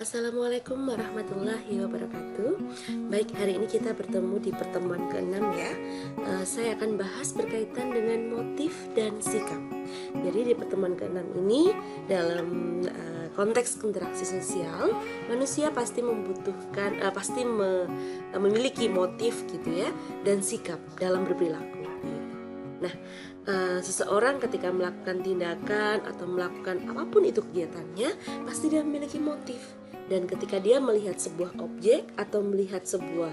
Assalamualaikum warahmatullahi wabarakatuh. Baik, hari ini kita bertemu di pertemuan ke-6 ya. Saya akan bahas berkaitan dengan motif dan sikap. Jadi di pertemuan ke-6 ini dalam konteks interaksi sosial, manusia pasti memiliki motif gitu ya, dan sikap dalam berperilaku. Nah, seseorang ketika melakukan tindakan atau melakukan apapun itu kegiatannya, pasti dia memiliki motif. Dan ketika dia melihat sebuah objek atau melihat sebuah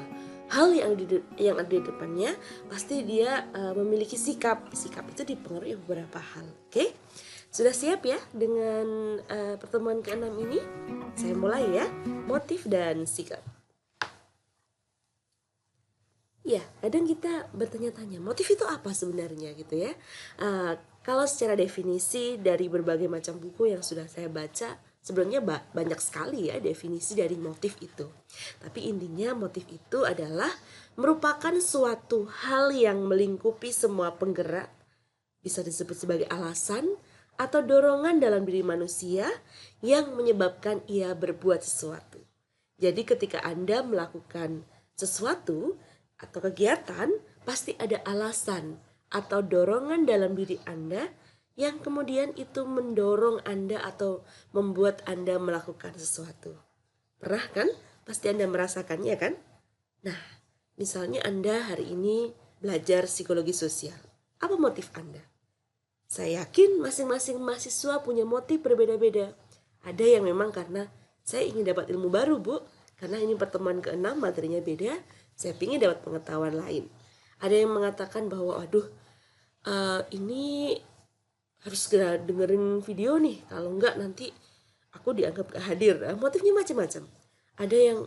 hal yang ada di depannya, pasti dia memiliki sikap. Sikap itu dipengaruhi beberapa hal. Oke? Sudah siap ya dengan pertemuan ke-6 ini? Saya mulai ya. Motif dan sikap. Ya, kadang kita bertanya-tanya, motif itu apa sebenarnya gitu ya. Kalau secara definisi dari berbagai macam buku yang sudah saya baca, sebenarnya banyak sekali ya definisi dari motif itu. Tapi intinya motif itu adalah merupakan suatu hal yang melingkupi semua penggerak, bisa disebut sebagai alasan atau dorongan dalam diri manusia yang menyebabkan ia berbuat sesuatu. Jadi ketika Anda melakukan sesuatu atau kegiatan, pasti ada alasan atau dorongan dalam diri Anda yang kemudian itu mendorong Anda atau membuat Anda melakukan sesuatu. Pernah kan? Pasti Anda merasakannya kan? Nah, misalnya Anda hari ini belajar psikologi sosial. Apa motif Anda? Saya yakin masing-masing mahasiswa punya motif berbeda-beda. Ada yang memang karena saya ingin dapat ilmu baru, Bu. Karena ini pertemuan ke-6, materinya beda. Saya ingin dapat pengetahuan lain. Ada yang mengatakan bahwa, ini harus segera dengerin video nih. Kalau enggak nanti aku dianggap gak hadir. Motifnya macam-macam. Ada yang,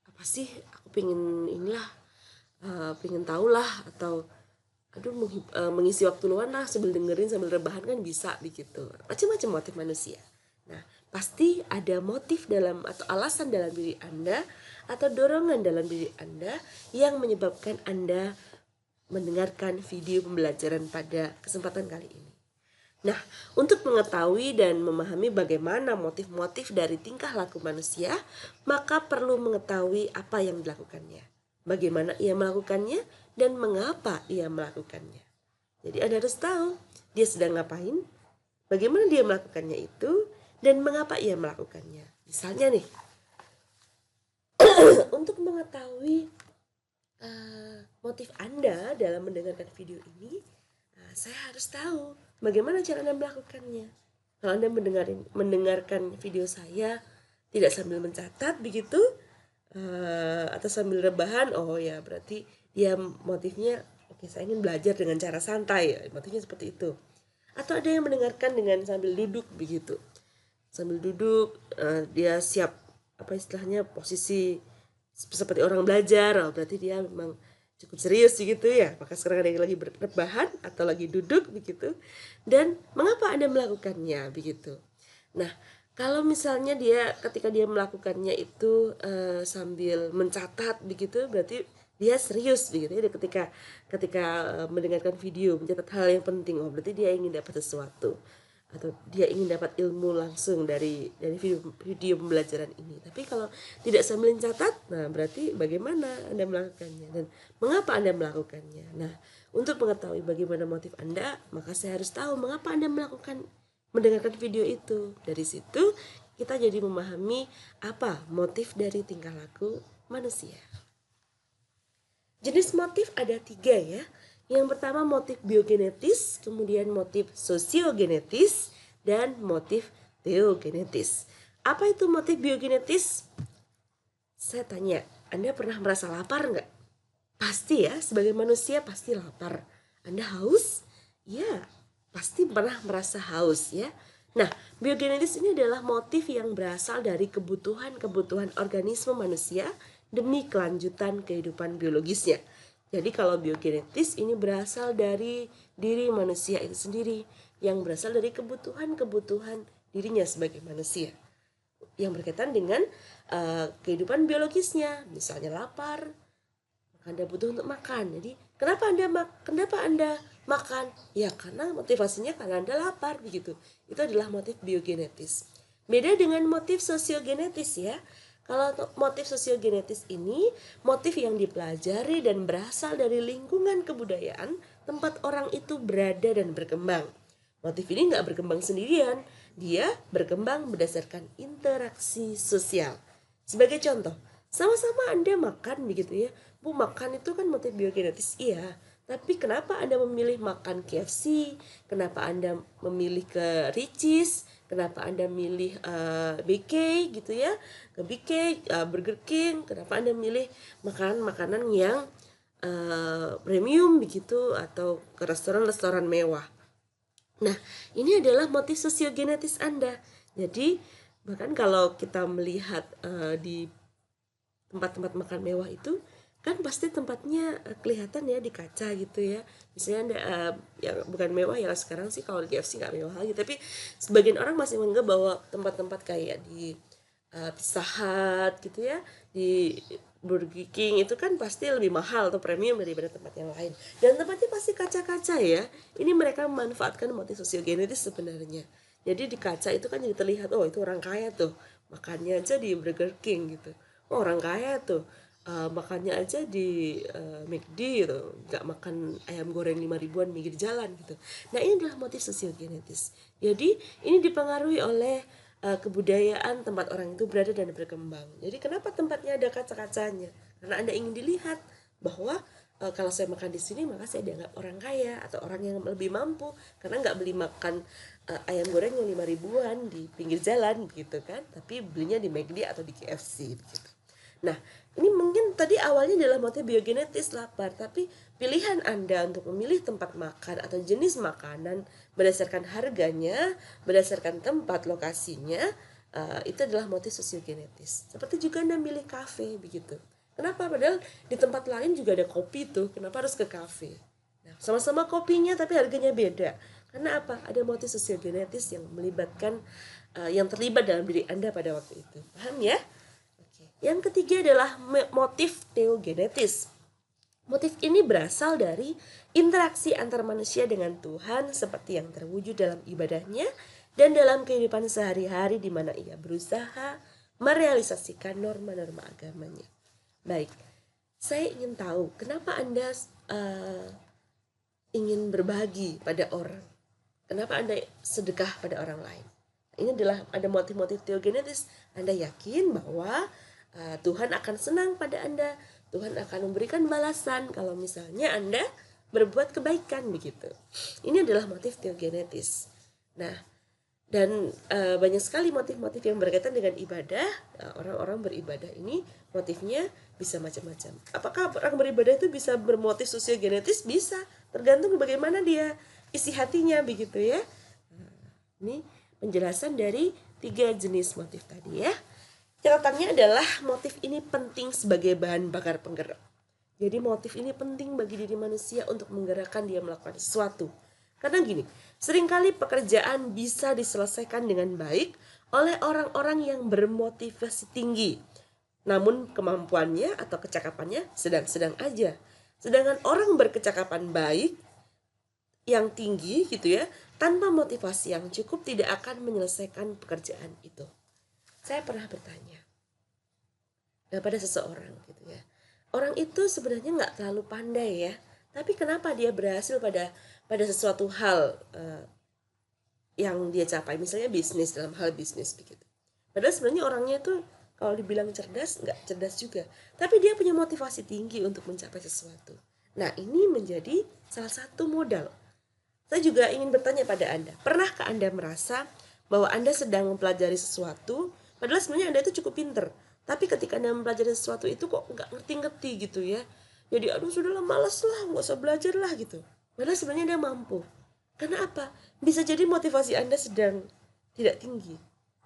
apa sih, aku pengen pengen tahu lah. Atau, mengisi waktu luang lah sambil dengerin, sambil rebahan kan bisa begitu. Macam-macam motif manusia. Nah, pasti ada motif dalam atau alasan dalam diri Anda atau dorongan dalam diri Anda yang menyebabkan Anda mendengarkan video pembelajaran pada kesempatan kali ini. Nah, untuk mengetahui dan memahami bagaimana motif-motif dari tingkah laku manusia, maka perlu mengetahui apa yang dilakukannya, bagaimana ia melakukannya, dan mengapa ia melakukannya. Jadi Anda harus tahu dia sedang ngapain, bagaimana dia melakukannya itu, dan mengapa ia melakukannya. Misalnya nih, untuk mengetahui motif Anda dalam mendengarkan video ini, saya harus tahu bagaimana cara Anda melakukannya. Kalau Anda mendengarkan video saya tidak sambil mencatat begitu, atau sambil rebahan, oh ya berarti dia motifnya, oke, saya ingin belajar dengan cara santai, motifnya seperti itu. Atau ada yang mendengarkan dengan sambil duduk begitu, sambil duduk, dia siap posisi seperti orang belajar, berarti dia memang cukup serius gitu ya. Maka sekarang ada yang lagi berrebahan atau lagi duduk begitu. Dan mengapa Anda melakukannya begitu. Nah, kalau misalnya ketika dia melakukannya itu sambil mencatat begitu, berarti dia serius begitu ya. Ketika mendengarkan video, mencatat hal yang penting, berarti dia ingin dapat sesuatu atau dia ingin dapat ilmu langsung dari video pembelajaran ini. Tapi kalau tidak sambil mencatat, nah berarti bagaimana Anda melakukannya dan mengapa Anda melakukannya. Nah, untuk mengetahui bagaimana motif Anda, maka saya harus tahu mengapa Anda mendengarkan video itu. Dari situ kita jadi memahami apa motif dari tingkah laku manusia. Jenis motif ada 3 ya. Yang pertama motif biogenetis, kemudian motif sosiogenetis, dan motif teogenetis. Apa itu motif biogenetis? Saya tanya, Anda pernah merasa lapar nggak? Pasti ya, sebagai manusia pasti lapar. Anda haus? Ya, pasti pernah merasa haus ya. Nah, biogenetis ini adalah motif yang berasal dari kebutuhan organisme manusia demi kelanjutan kehidupan biologisnya. Jadi kalau biogenetis ini berasal dari diri manusia itu sendiri, yang berasal dari kebutuhan dirinya sebagai manusia, yang berkaitan dengan kehidupan biologisnya. Misalnya lapar, maka Anda butuh untuk makan. Jadi kenapa Anda makan? Ya karena motivasinya karena Anda lapar begitu. Itu adalah motif biogenetis. Beda dengan motif sosiogenetis ya. Kalau motif sosiogenetis ini motif yang dipelajari dan berasal dari lingkungan kebudayaan tempat orang itu berada dan berkembang. Motif ini nggak berkembang sendirian, dia berkembang berdasarkan interaksi sosial. Sebagai contoh, sama-sama Anda makan begitu ya. Bu, makan itu kan motif biogenetis, iya. Tapi kenapa Anda memilih makan KFC? Kenapa Anda memilih ke Richeese? Kenapa Anda milih BK gitu ya? Ke BK, Burger King. Kenapa Anda milih makanan-makanan yang premium begitu atau ke restoran-restoran mewah? Nah, ini adalah motif sosiogenetis Anda. Jadi, bahkan kalau kita melihat di tempat-tempat makan mewah itu kan pasti tempatnya kelihatan ya di kaca gitu ya. Misalnya Anda yang bukan mewah ya, sekarang sih kalau di KFC nggak mewah lagi, tapi sebagian orang masih menganggap bahwa tempat-tempat kayak di Pizza Hut gitu ya, di Burger King itu kan pasti lebih mahal atau premium daripada tempat yang lain. Dan tempatnya pasti kaca-kaca ya. Ini mereka memanfaatkan motif sosiogenetis sebenarnya. Jadi di kaca itu kan jadi terlihat, oh itu orang kaya tuh makannya aja di Burger King gitu. Oh orang kaya tuh makannya aja di McD gitu, nggak makan ayam goreng 5 ribuan pinggir jalan gitu. Nah ini adalah motif sosiogenetis. Jadi ini dipengaruhi oleh kebudayaan tempat orang itu berada dan berkembang. Jadi kenapa tempatnya ada kaca-kacanya? Karena Anda ingin dilihat bahwa kalau saya makan di sini maka saya dianggap orang kaya atau orang yang lebih mampu karena nggak beli makan ayam goreng yang 5 ribuan di pinggir jalan gitu kan, tapi belinya di McD atau di KFC gitu. Nah, ini mungkin tadi awalnya adalah motif biogenetis lapar, tapi pilihan Anda untuk memilih tempat makan atau jenis makanan berdasarkan harganya, berdasarkan tempat lokasinya, itu adalah motif sosiogenetis. Seperti juga Anda milih kafe begitu. Kenapa? Padahal di tempat lain juga ada kopi tuh, kenapa harus ke kafe? Nah, sama-sama kopinya tapi harganya beda. Karena apa? Ada motif sosiogenetis yang melibatkan yang terlibat dalam diri Anda pada waktu itu. Paham ya? Yang ketiga adalah motif teogenetis. Motif ini berasal dari interaksi antar manusia dengan Tuhan seperti yang terwujud dalam ibadahnya dan dalam kehidupan sehari-hari di mana ia berusaha merealisasikan norma-norma agamanya. Baik, saya ingin tahu kenapa Anda ingin berbagi pada orang. Kenapa Anda sedekah pada orang lain? Ini adalah ada motif-motif teogenetis. Anda yakin bahwa Tuhan akan senang pada Anda, Tuhan akan memberikan balasan kalau misalnya Anda berbuat kebaikan begitu. Ini adalah motif teogenetis. Nah, dan banyak sekali motif-motif yang berkaitan dengan ibadah. Orang-orang beribadah ini motifnya bisa macam-macam. Apakah orang beribadah itu bisa bermotif sosiogenetis? Bisa, tergantung bagaimana dia isi hatinya begitu ya. Ini penjelasan dari 3 jenis motif tadi ya. Catatannya adalah motif ini penting sebagai bahan bakar penggerak. Jadi motif ini penting bagi diri manusia untuk menggerakkan dia melakukan sesuatu. Karena gini, seringkali pekerjaan bisa diselesaikan dengan baik oleh orang-orang yang bermotivasi tinggi. Namun kemampuannya atau kecakapannya sedang-sedang aja. Sedangkan orang berkecakapan baik yang tinggi gitu ya, tanpa motivasi yang cukup tidak akan menyelesaikan pekerjaan itu. Saya pernah bertanya pada seseorang gitu ya, orang itu sebenarnya nggak terlalu pandai ya, tapi kenapa dia berhasil pada sesuatu hal yang dia capai, misalnya bisnis, dalam hal bisnis begitu. Padahal sebenarnya orangnya itu kalau dibilang cerdas, nggak cerdas juga, tapi dia punya motivasi tinggi untuk mencapai sesuatu. Nah ini menjadi salah satu modal. Saya juga ingin bertanya pada Anda, pernahkah Anda merasa bahwa Anda sedang mempelajari sesuatu, padahal sebenarnya Anda itu cukup pinter, tapi ketika Anda mempelajari sesuatu itu kok nggak ngerti-ngerti gitu ya, jadi aduh sudahlah, malas lah, nggak usah belajar lah gitu. Padahal sebenarnya Anda mampu. Karena apa? Bisa jadi motivasi Anda sedang tidak tinggi.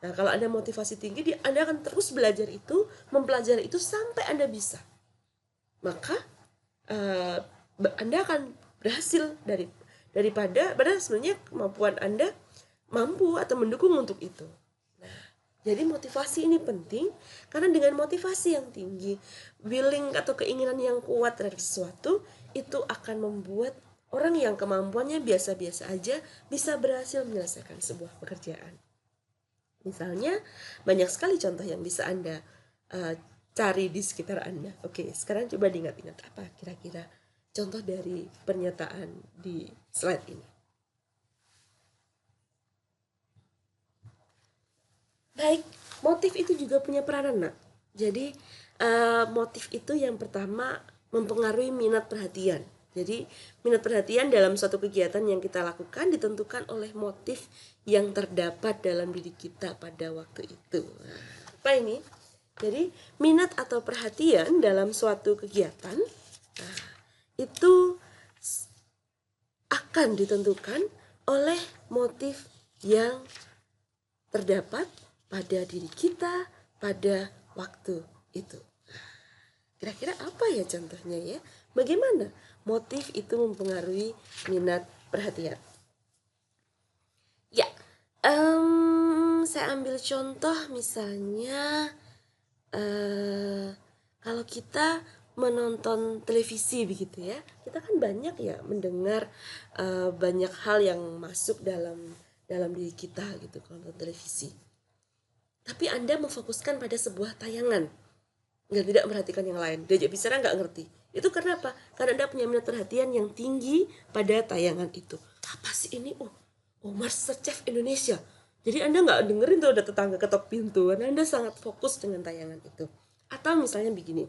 Nah kalau Anda motivasi tinggi, Anda akan terus belajar itu, mempelajari itu sampai Anda bisa. Maka Anda akan berhasil daripada sebenarnya kemampuan Anda mampu atau mendukung untuk itu. Nah, jadi motivasi ini penting karena dengan motivasi yang tinggi, willing atau keinginan yang kuat terhadap sesuatu, itu akan membuat orang yang kemampuannya biasa-biasa aja bisa berhasil menyelesaikan sebuah pekerjaan. Misalnya banyak sekali contoh yang bisa Anda cari di sekitar Anda. Oke, sekarang coba diingat-ingat apa kira-kira contoh dari pernyataan di slide ini. Baik, motif itu juga punya peranan, Nak. Jadi motif itu yang pertama mempengaruhi minat perhatian. Jadi minat perhatian dalam suatu kegiatan yang kita lakukan ditentukan oleh motif yang terdapat dalam diri kita pada waktu itu. Nah, apa ini? Jadi minat atau perhatian dalam suatu kegiatan itu akan ditentukan oleh motif yang terdapat pada diri kita pada waktu itu. Kira-kira apa ya contohnya ya? Bagaimana motif itu mempengaruhi minat perhatian? Ya, saya ambil contoh misalnya kalau kita menonton televisi begitu ya, kita kan banyak ya mendengar banyak hal yang masuk dalam diri kita gitu kalau nonton televisi. Tapi Anda memfokuskan pada sebuah tayangan, nggak tidak memperhatikan yang lain, diajak bicara nggak ngerti. Itu karena apa? Karena Anda punya minat perhatian yang tinggi pada tayangan itu. Apa sih ini? Oh MasterChef Indonesia. Jadi Anda nggak dengerin tuh ada tetangga ketok pintu, karena Anda sangat fokus dengan tayangan itu. Atau misalnya begini,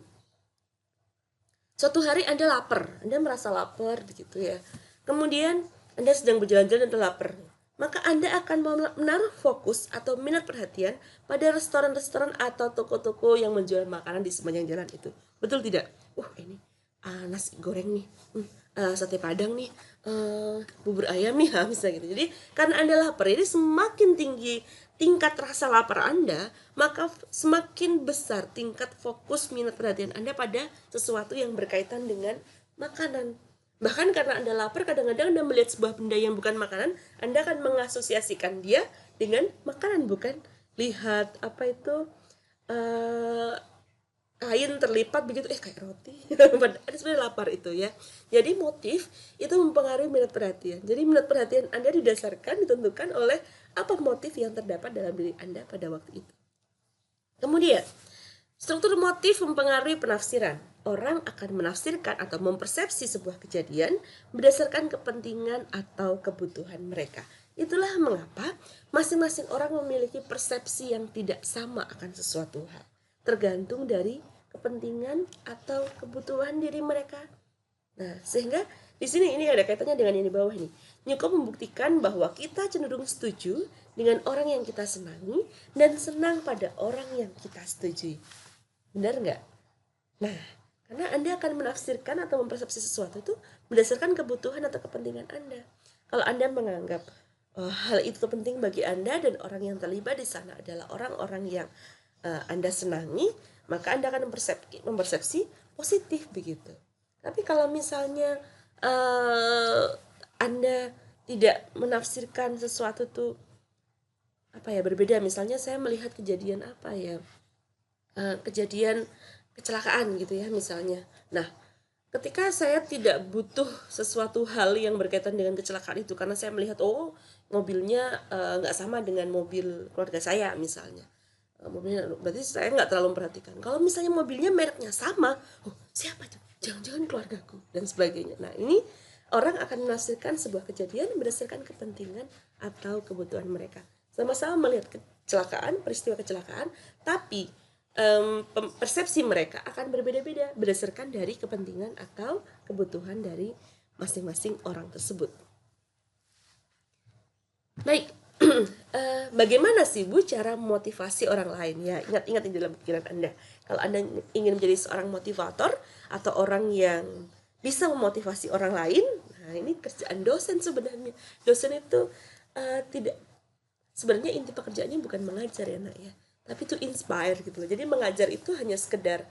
suatu hari Anda lapar, Anda merasa lapar begitu ya. Kemudian Anda sedang berjalan-jalan dan lapar. Maka Anda akan menaruh fokus atau minat perhatian pada restoran-restoran atau toko-toko yang menjual makanan di sepanjang jalan itu. Betul tidak? Ini nasi goreng nih, sate padang nih, bubur ayam nih, misalnya gitu. Jadi karena Anda lapar, jadi semakin tinggi tingkat rasa lapar Anda, maka semakin besar tingkat fokus minat perhatian Anda pada sesuatu yang berkaitan dengan makanan. Bahkan karena Anda lapar, kadang-kadang Anda melihat sebuah benda yang bukan makanan, Anda akan mengasosiasikan dia dengan makanan, bukan? Lihat apa itu kain terlipat begitu, kayak roti. Padahal sebenarnya lapar itu ya. Jadi motif itu mempengaruhi minat perhatian. Jadi minat perhatian Anda didasarkan, ditentukan oleh apa motif yang terdapat dalam diri Anda pada waktu itu. Kemudian struktur motif mempengaruhi penafsiran. Orang akan menafsirkan atau mempersepsi sebuah kejadian berdasarkan kepentingan atau kebutuhan mereka. Itulah mengapa masing-masing orang memiliki persepsi yang tidak sama akan sesuatu hal, tergantung dari kepentingan atau kebutuhan diri mereka. Nah, sehingga di sini ini ada kaitannya dengan yang di bawah ini. Newcomb membuktikan bahwa kita cenderung setuju dengan orang yang kita senangi dan senang pada orang yang kita setujui. Benar nggak? Nah, karena Anda akan menafsirkan atau mempersepsi sesuatu itu berdasarkan kebutuhan atau kepentingan Anda. Kalau Anda menganggap hal itu penting bagi Anda dan orang yang terlibat di sana adalah orang-orang yang Anda senangi, maka Anda akan mempersepsi positif begitu. Tapi kalau misalnya Anda tidak menafsirkan sesuatu itu berbeda, misalnya saya melihat kejadian kejadian kecelakaan gitu ya misalnya. Nah, ketika saya tidak butuh sesuatu hal yang berkaitan dengan kecelakaan itu karena saya melihat mobilnya nggak sama dengan mobil keluarga saya misalnya, mobilnya berarti saya nggak terlalu memperhatikan. Kalau misalnya mobilnya mereknya sama, siapa tuh? Jangan-jangan keluargaku dan sebagainya. Nah, ini orang akan menafsirkan sebuah kejadian berdasarkan kepentingan atau kebutuhan mereka. Sama-sama melihat kecelakaan, peristiwa kecelakaan, tapi persepsi mereka akan berbeda-beda berdasarkan dari kepentingan atau kebutuhan dari masing-masing orang tersebut. Baik, bagaimana sih Bu cara memotivasi orang lain ya? Ingat-ingat di dalam pikiran Anda. Kalau Anda ingin menjadi seorang motivator atau orang yang bisa memotivasi orang lain, nah ini kerjaan dosen sebenarnya. Dosen itu tidak, sebenarnya inti pekerjaannya bukan mengajar ya Nak ya, tapi to inspire gitu loh. Jadi mengajar itu hanya sekedar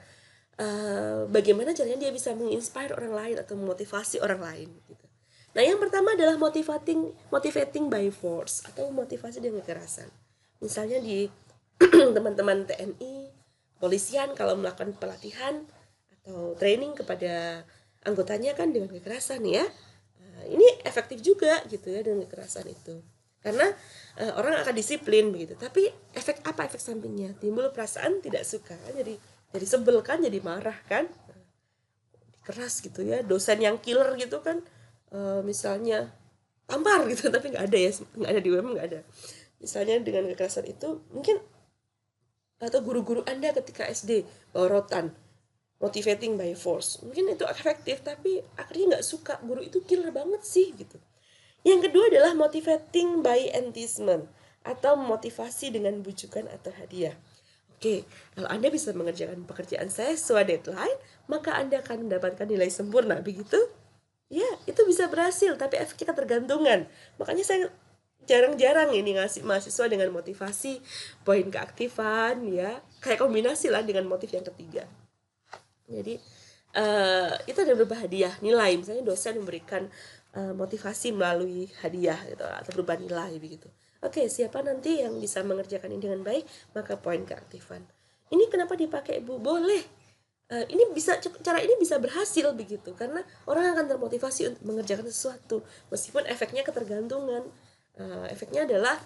bagaimana caranya dia bisa menginspire orang lain atau memotivasi orang lain gitu. Nah, yang pertama adalah motivating by force atau motivasi dengan kekerasan. Misalnya di teman-teman TNI, polisian kalau melakukan pelatihan atau training kepada anggotanya kan dengan kekerasan ya. Ini efektif juga gitu ya dengan kekerasan itu. Karena orang akan disiplin begitu. Tapi efek apa efek sampingnya? Timbul perasaan tidak suka, jadi sebel kan, jadi marah kan, keras gitu ya. Dosen yang killer gitu kan, misalnya tampar gitu, tapi nggak ada ya, nggak ada di UM, nggak ada. Misalnya dengan kekerasan itu mungkin, atau guru-guru Anda ketika SD bawa rotan, motivating by force, mungkin itu efektif, tapi akhirnya nggak suka, guru itu killer banget sih gitu. Yang kedua adalah motivating by enticement, atau motivasi dengan bujukan atau hadiah. Oke, kalau Anda bisa mengerjakan pekerjaan saya sesuai deadline, maka Anda akan mendapatkan nilai sempurna, begitu? Ya, itu bisa berhasil, tapi efeknya ketergantungan. Makanya saya jarang-jarang ini ngasih mahasiswa dengan motivasi, poin keaktifan, ya, kayak kombinasi lah dengan motif yang ketiga. Jadi itu ada beberapa hadiah, nilai, misalnya dosen memberikan motivasi melalui hadiah gitu, atau berupa nilai begitu. Oke, siapa nanti yang bisa mengerjakan ini dengan baik, maka poin keaktifan. Ini kenapa dipakai, Bu? Boleh. Ini bisa, cara ini bisa berhasil begitu, karena orang akan termotivasi untuk mengerjakan sesuatu, meskipun efeknya ketergantungan. Efeknya adalah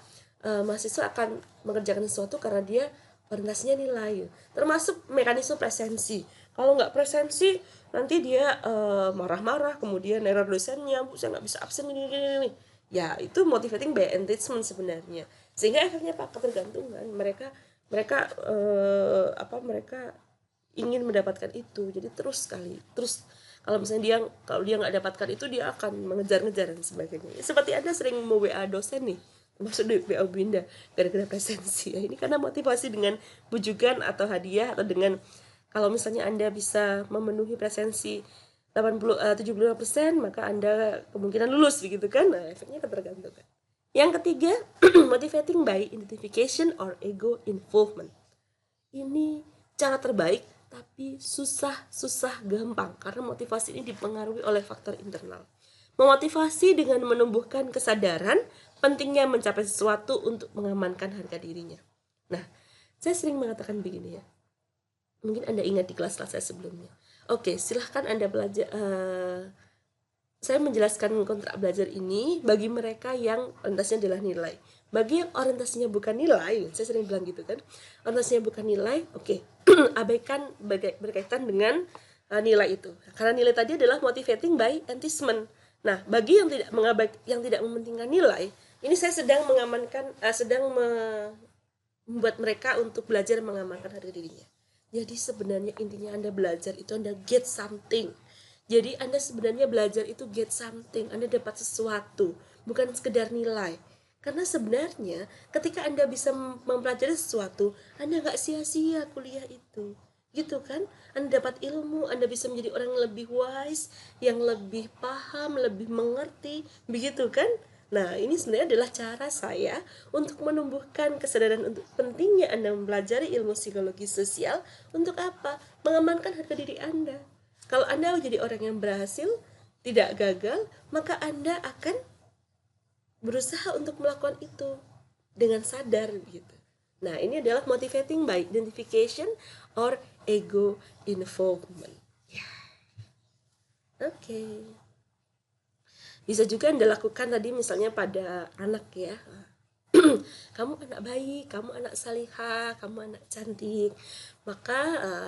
mahasiswa akan mengerjakan sesuatu karena dia orientasinya nilai, termasuk mekanisme presensi. Kalau nggak presensi, nanti dia marah-marah, kemudian error dosennya, Bu, saya nggak bisa absen ini. Ya, itu motivating by enticement sebenarnya. Sehingga efeknya apa? Ketergantungan. Mereka mereka ingin mendapatkan itu. Jadi terus kalau misalnya dia nggak dapatkan itu, dia akan mengejar-ngejar dan sebagainya. Seperti Anda sering WA dosen nih, termasuk di WA Binda, gara-gara presensi. Ya, ini karena motivasi dengan bujukan atau hadiah, atau dengan, kalau misalnya Anda bisa memenuhi presensi 75%, maka Anda kemungkinan lulus begitu kan. Nah, efeknya ketergantungan. Yang ketiga, motivating by identification or ego involvement. Ini cara terbaik, tapi susah gampang, karena motivasi ini dipengaruhi oleh faktor internal. Memotivasi dengan menumbuhkan kesadaran pentingnya mencapai sesuatu untuk mengamankan harga dirinya. Nah, saya sering mengatakan begini ya, mungkin Anda ingat di kelas-kelas saya sebelumnya. Oke, silahkan Anda belajar. Saya menjelaskan kontrak belajar ini bagi mereka yang orientasinya adalah nilai. Bagi yang orientasinya bukan nilai, saya sering bilang gitu kan, orientasinya bukan nilai, oke, abaikan berkaitan dengan nilai itu. Karena nilai tadi adalah motivating by enticement. Nah, bagi yang tidak mementingkan nilai, ini saya sedang membuat mereka untuk belajar mengamankan harga dirinya. Jadi sebenarnya intinya Anda belajar itu Anda get something. Jadi Anda sebenarnya belajar itu get something, Anda dapat sesuatu, bukan sekedar nilai. Karena sebenarnya ketika Anda bisa mempelajari sesuatu, Anda gak sia-sia kuliah itu. Gitu kan? Anda dapat ilmu, Anda bisa menjadi orang yang lebih wise, yang lebih paham, lebih mengerti, begitu kan? Nah, ini sebenarnya adalah cara saya untuk menumbuhkan kesadaran untuk pentingnya Anda mempelajari ilmu psikologi sosial. Untuk apa? Mengamankan harga diri Anda. Kalau Anda menjadi orang yang berhasil, tidak gagal, maka Anda akan berusaha untuk melakukan itu dengan sadar gitu. Nah, ini adalah motivating by identification or ego involvement. Ya. Oke. Bisa juga Anda lakukan tadi misalnya pada anak ya. Kamu anak baik, kamu anak salihah, kamu anak cantik, maka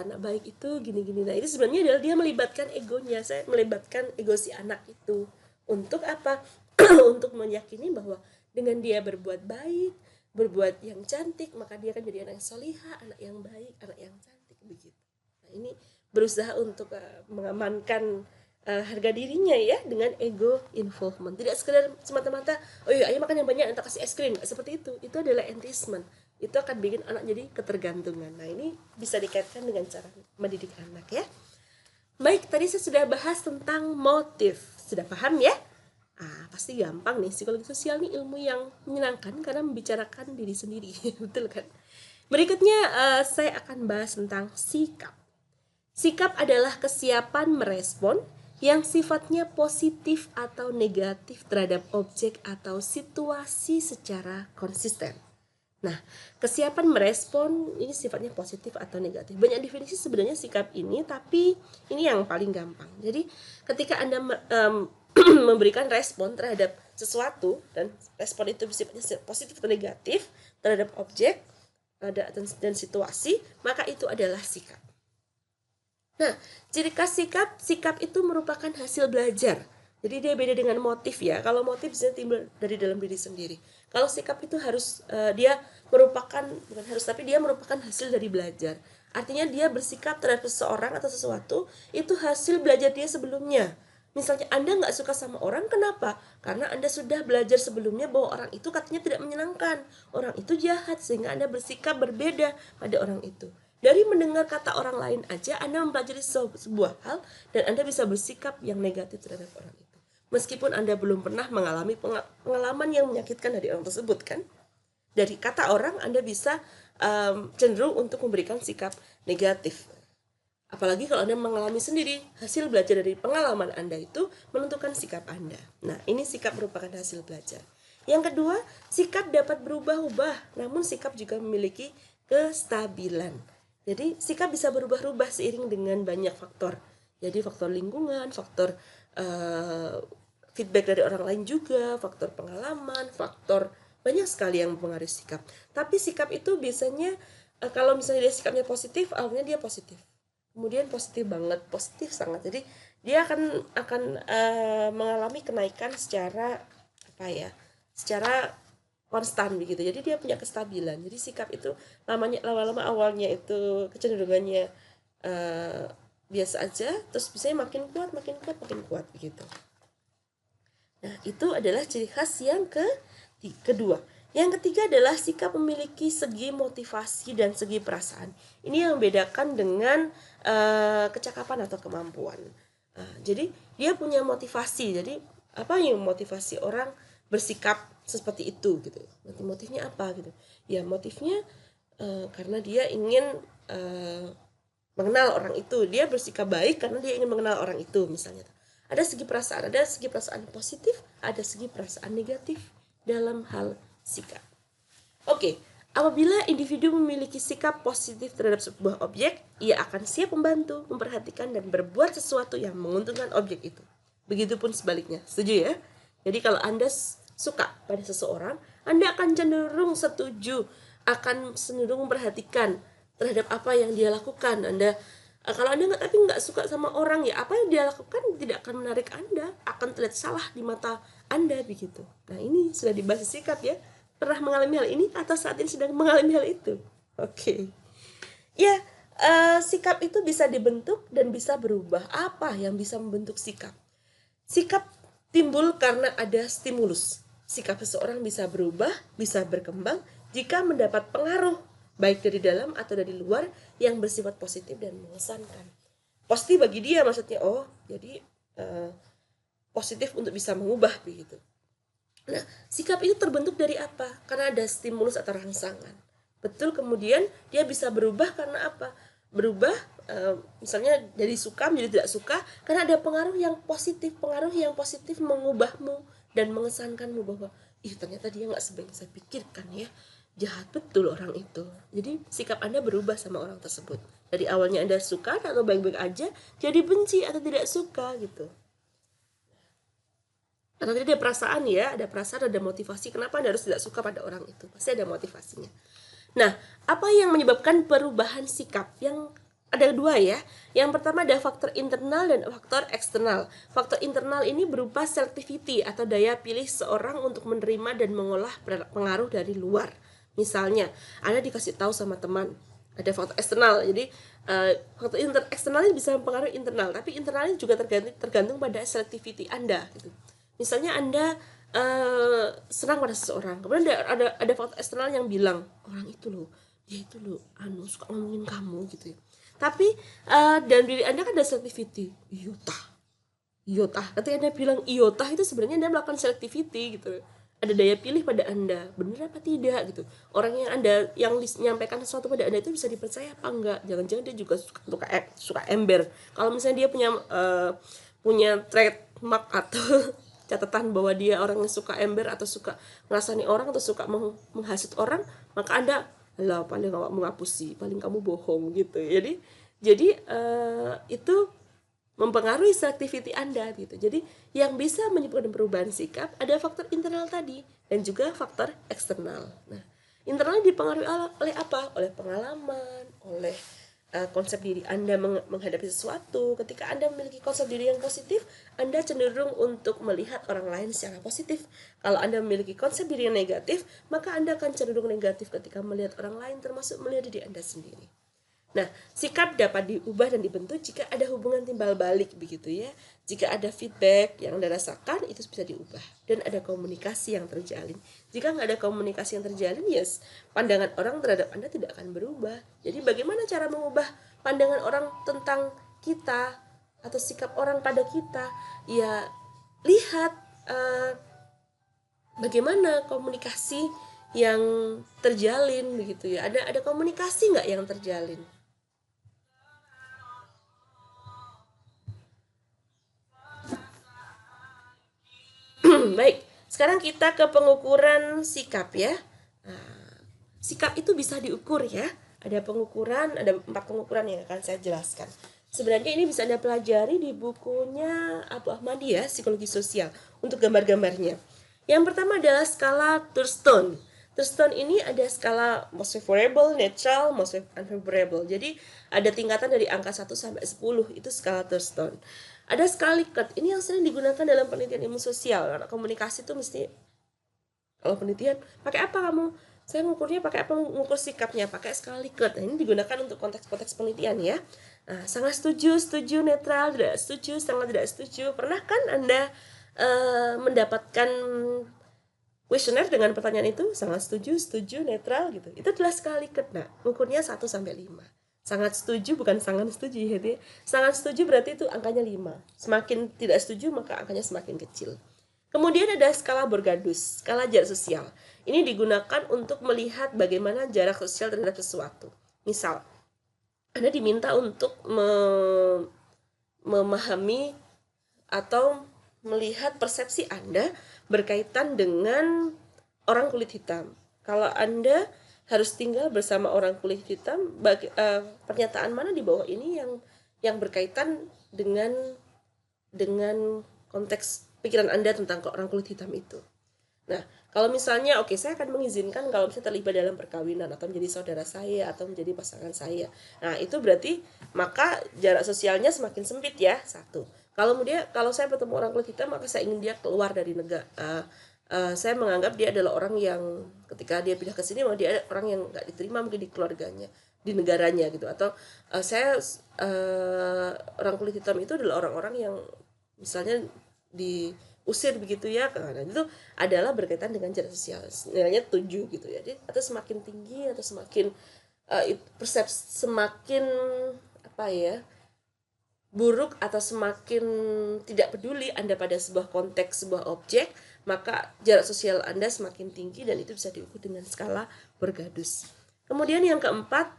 anak baik itu gini-gini. Nah, ini sebenarnya adalah dia melibatkan egonya. Saya melibatkan ego si anak itu untuk apa? Untuk meyakini bahwa dengan dia berbuat baik, berbuat yang cantik, maka dia akan jadi anak yang salihah, anak yang baik, anak yang cantik begitu. Nah, ini berusaha untuk mengamankan harga dirinya ya, dengan ego involvement. Tidak sekedar semata-mata, oh iya ayo makan yang banyak, entah kasih es krim, nggak seperti itu. Itu adalah enticement. Itu akan bikin anak jadi ketergantungan. Nah, ini bisa dikaitkan dengan cara mendidik anak ya. Baik, tadi saya sudah bahas tentang motif. Sudah paham ya? Pasti gampang nih. Psikologi sosial ini ilmu yang menyenangkan karena membicarakan diri sendiri. Betul kan? Berikutnya saya akan bahas tentang sikap. Sikap adalah kesiapan merespon yang sifatnya positif atau negatif terhadap objek atau situasi secara konsisten. Nah, kesiapan merespon ini sifatnya positif atau negatif. Banyak definisi sebenarnya sikap ini, tapi ini yang paling gampang. Jadi, ketika Anda memberikan respon terhadap sesuatu dan respon itu sifatnya positif atau negatif terhadap objek dan situasi, maka itu adalah sikap. Nah, ciri khas sikap itu merupakan hasil belajar. Jadi dia beda dengan motif ya. Kalau motif bisa timbul dari dalam diri sendiri. Kalau sikap itu harus dia merupakan, bukan harus, tapi dia merupakan hasil dari belajar. Artinya dia bersikap terhadap seseorang atau sesuatu itu hasil belajar dia sebelumnya. Misalnya Anda nggak suka sama orang, kenapa? Karena Anda sudah belajar sebelumnya bahwa orang itu katanya tidak menyenangkan, orang itu jahat, sehingga Anda bersikap berbeda pada orang itu. Dari mendengar kata orang lain aja, Anda mempelajari sebuah hal dan Anda bisa bersikap yang negatif terhadap orang itu. Meskipun Anda belum pernah mengalami pengalaman yang menyakitkan dari orang tersebut kan. Dari kata orang Anda bisa cenderung untuk memberikan sikap negatif. Apalagi kalau Anda mengalami sendiri, hasil belajar dari pengalaman Anda itu menentukan sikap Anda. Nah, ini sikap merupakan hasil belajar. Yang kedua, sikap dapat berubah-ubah, namun sikap juga memiliki kestabilan. Jadi, sikap bisa berubah-ubah seiring dengan banyak faktor. Jadi, faktor lingkungan, faktor feedback dari orang lain juga, faktor pengalaman, faktor banyak sekali yang mempengaruhi sikap. Tapi sikap itu biasanya, kalau misalnya dia sikapnya positif, awalnya dia positif. Kemudian positif banget, positif sangat. Jadi dia akan mengalami kenaikan secara secara konstan begitu. Jadi dia punya kestabilan. Jadi sikap itu lama-lama awalnya itu kecenderungannya biasa aja, terus biasanya makin kuat begitu. Nah, itu adalah ciri khas yang kedua. Yang ketiga adalah sikap memiliki segi motivasi dan segi perasaan. Ini yang membedakan dengan kecakapan atau kemampuan. Jadi dia punya motivasi. Jadi apa yang memotivasi orang bersikap seperti itu gitu? Motifnya apa gitu? Ya motifnya karena dia ingin mengenal orang itu. Dia bersikap baik karena dia ingin mengenal orang itu misalnya. Ada segi perasaan positif, ada segi perasaan negatif dalam hal sikap. Oke, apabila individu memiliki sikap positif terhadap sebuah objek, ia akan siap membantu, memperhatikan, dan berbuat sesuatu yang menguntungkan objek itu. Begitupun sebaliknya, setuju ya? Jadi kalau Anda suka pada seseorang, Anda akan cenderung setuju, akan cenderung memperhatikan terhadap apa yang dia lakukan. Kalau Anda nggak suka sama orang, ya apa yang dia lakukan tidak akan menarik Anda, akan terlihat salah di mata Anda begitu. Nah, ini sudah dibahas sikap ya. Pernah mengalami hal ini atau saat ini sedang mengalami hal itu? Oke. Ya, sikap itu bisa dibentuk dan bisa berubah. Apa yang bisa membentuk sikap? Sikap timbul karena ada stimulus. Sikap seseorang bisa berubah, bisa berkembang jika mendapat pengaruh baik dari dalam atau dari luar yang bersifat positif dan mengesankan. Positif bagi dia maksudnya, jadi positif untuk bisa mengubah begitu. Nah, sikap itu terbentuk dari apa? Karena ada stimulus atau rangsangan. Betul, kemudian dia bisa berubah karena apa? Berubah misalnya dari suka menjadi tidak suka karena ada pengaruh yang positif mengubahmu dan mengesankanmu bahwa ternyata dia nggak sebaik saya pikirkan ya. Jahat betul orang itu. Jadi sikap Anda berubah sama orang tersebut. Dari awalnya Anda suka atau baik-baik aja, jadi benci atau tidak suka gitu. Karena tadi ada perasaan ya, ada motivasi. Kenapa Anda harus tidak suka pada orang itu? Pasti ada motivasinya. Nah, apa yang menyebabkan perubahan sikap? Yang ada dua ya. Yang pertama ada faktor internal dan faktor eksternal. Faktor internal ini berupa selectivity atau daya pilih seorang untuk menerima dan mengolah pengaruh dari luar. Misalnya, Anda dikasih tahu sama teman, ada faktor eksternal. Jadi faktor eksternal ini bisa mempengaruhi internal, tapi internalnya juga tergantung pada selectivity Anda gitu. Misalnya Anda senang pada seseorang, kemudian ada faktor eksternal yang bilang orang itu loh, dia itu loh suka ngomongin kamu gitu ya. Tapi dalam diri Anda kan ada selectivity, iotah. Ketika Anda bilang iotah itu sebenarnya Anda melakukan selectivity gitu. Ada daya pilih pada Anda, benar apa tidak gitu. Orang yang Anda yang menyampaikan sesuatu pada Anda itu bisa dipercaya apa enggak. Jangan-jangan dia juga suka ember. Kalau misalnya dia punya trademark atau catatan bahwa dia orang yang suka ember atau suka ngerasani orang atau suka menghasut orang, maka Anda paling nggak mengapusi, paling kamu bohong gitu. Jadi itu mempengaruhi selectivity Anda gitu. Jadi yang bisa menyebabkan perubahan sikap ada faktor internal tadi dan juga faktor eksternal. Nah, internalnya dipengaruhi oleh apa? Oleh pengalaman, oleh konsep diri Anda menghadapi sesuatu. Ketika Anda memiliki konsep diri yang positif, Anda cenderung untuk melihat orang lain secara positif. Kalau Anda memiliki konsep diri yang negatif, maka Anda akan cenderung negatif ketika melihat orang lain, termasuk melihat diri Anda sendiri. Nah, sikap dapat diubah dan dibentuk jika ada hubungan timbal balik begitu ya. Jika ada feedback yang Anda rasakan, itu bisa diubah. Dan ada komunikasi yang terjalin. Jika nggak ada komunikasi yang terjalin, yes, pandangan orang terhadap Anda tidak akan berubah. Jadi bagaimana cara mengubah pandangan orang tentang kita atau sikap orang pada kita? Ya, lihat bagaimana komunikasi yang terjalin begitu ya. Ada komunikasi nggak yang terjalin? Baik, sekarang kita ke pengukuran sikap ya. Nah, sikap itu bisa diukur ya. Ada pengukuran, ada 4 pengukuran yang akan saya jelaskan. Sebenarnya ini bisa Anda pelajari di bukunya Abu Ahmadi ya, Psikologi Sosial, untuk gambar-gambarnya. Yang pertama adalah skala Thurston. Thurston ini ada skala most favorable, neutral, most unfavorable. Jadi ada tingkatan dari angka 1 sampai 10, itu skala Thurston. Ada skala Likert, ini yang sering digunakan dalam penelitian ilmu sosial. Karena komunikasi itu mesti, kalau penelitian, pakai apa kamu? Saya mengukurnya pakai apa? Mengukur sikapnya, pakai skala Likert. Nah, ini digunakan untuk konteks-konteks penelitian ya. Nah, sangat setuju, netral, tidak setuju, sangat tidak setuju. Pernah kan Anda mendapatkan kuesioner dengan pertanyaan itu? Sangat setuju, netral gitu. Itu adalah skala Likert. Nah, ukurnya 1 sampai 5. Sangat setuju bukan sangat setuju ya. Sangat setuju berarti itu angkanya 5. Semakin tidak setuju maka angkanya semakin kecil. Kemudian ada skala Borgadus, skala jarak sosial. Ini digunakan untuk melihat bagaimana jarak sosial terhadap sesuatu. Misal, Anda diminta untuk memahami atau melihat persepsi Anda berkaitan dengan orang kulit hitam. Kalau Anda harus tinggal bersama orang kulit hitam, pernyataan mana di bawah ini yang berkaitan dengan konteks pikiran Anda tentang orang kulit hitam itu. Nah, kalau misalnya saya akan mengizinkan kalau misalnya terlibat dalam perkawinan atau menjadi saudara saya atau menjadi pasangan saya. Nah, itu berarti maka jarak sosialnya semakin sempit ya, 1. Kalau saya bertemu orang kulit hitam, maka saya ingin dia keluar dari negara. Saya menganggap dia adalah orang yang ketika dia pindah ke sini, dia orang yang nggak diterima mungkin di keluarganya, di negaranya gitu. Atau orang kulit hitam itu adalah orang-orang yang misalnya diusir begitu ya. Nah, itu adalah berkaitan dengan jarak sosial, nilainya 7 gitu ya. Jadi atau semakin tinggi atau semakin persepsi semakin buruk atau semakin tidak peduli Anda pada sebuah konteks, sebuah objek, maka jarak sosial Anda semakin tinggi dan itu bisa diukur dengan skala Borgadus. Kemudian yang keempat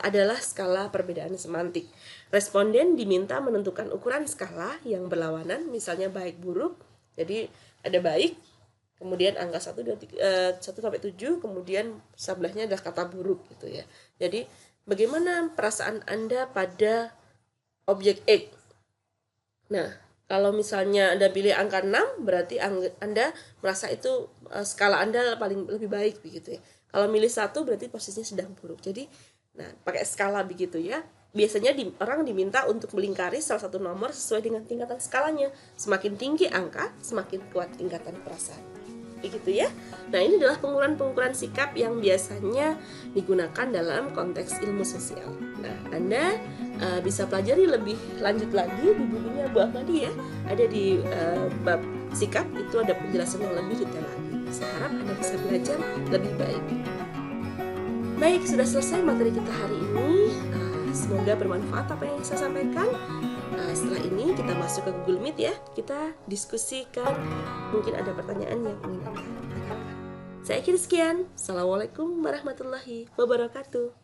adalah skala perbedaan semantik. Responden diminta menentukan ukuran skala yang berlawanan, misalnya baik buruk. Jadi ada baik, kemudian angka 1 sampai 7, kemudian sebelahnya adalah kata buruk gitu ya. Jadi bagaimana perasaan Anda pada objek X? Nah, kalau misalnya Anda pilih angka 6, berarti Anda merasa itu skala Anda paling lebih baik begitu ya. Kalau milih 1 berarti posisinya sedang buruk. Jadi, pakai skala begitu ya. Biasanya orang diminta untuk melingkari salah satu nomor sesuai dengan tingkatan skalanya. Semakin tinggi angka, semakin kuat tingkatan perasaan. Begitu ya. Nah, ini adalah pengukuran sikap yang biasanya digunakan dalam konteks ilmu sosial. Nah, Anda bisa pelajari lebih lanjut lagi di bukunya Bu Ahmadi ya. Ada di bab sikap itu ada penjelasan yang lebih detail lagi. Saya harap Anda bisa belajar lebih baik. Baik, sudah selesai materi kita hari ini. Semoga bermanfaat apa yang saya sampaikan. Setelah ini kita masuk ke Google Meet ya. Kita diskusikan. Mungkin ada pertanyaan yang ingin Anda tanyakan. Saya akhiri sekian. Assalamualaikum warahmatullahi wabarakatuh.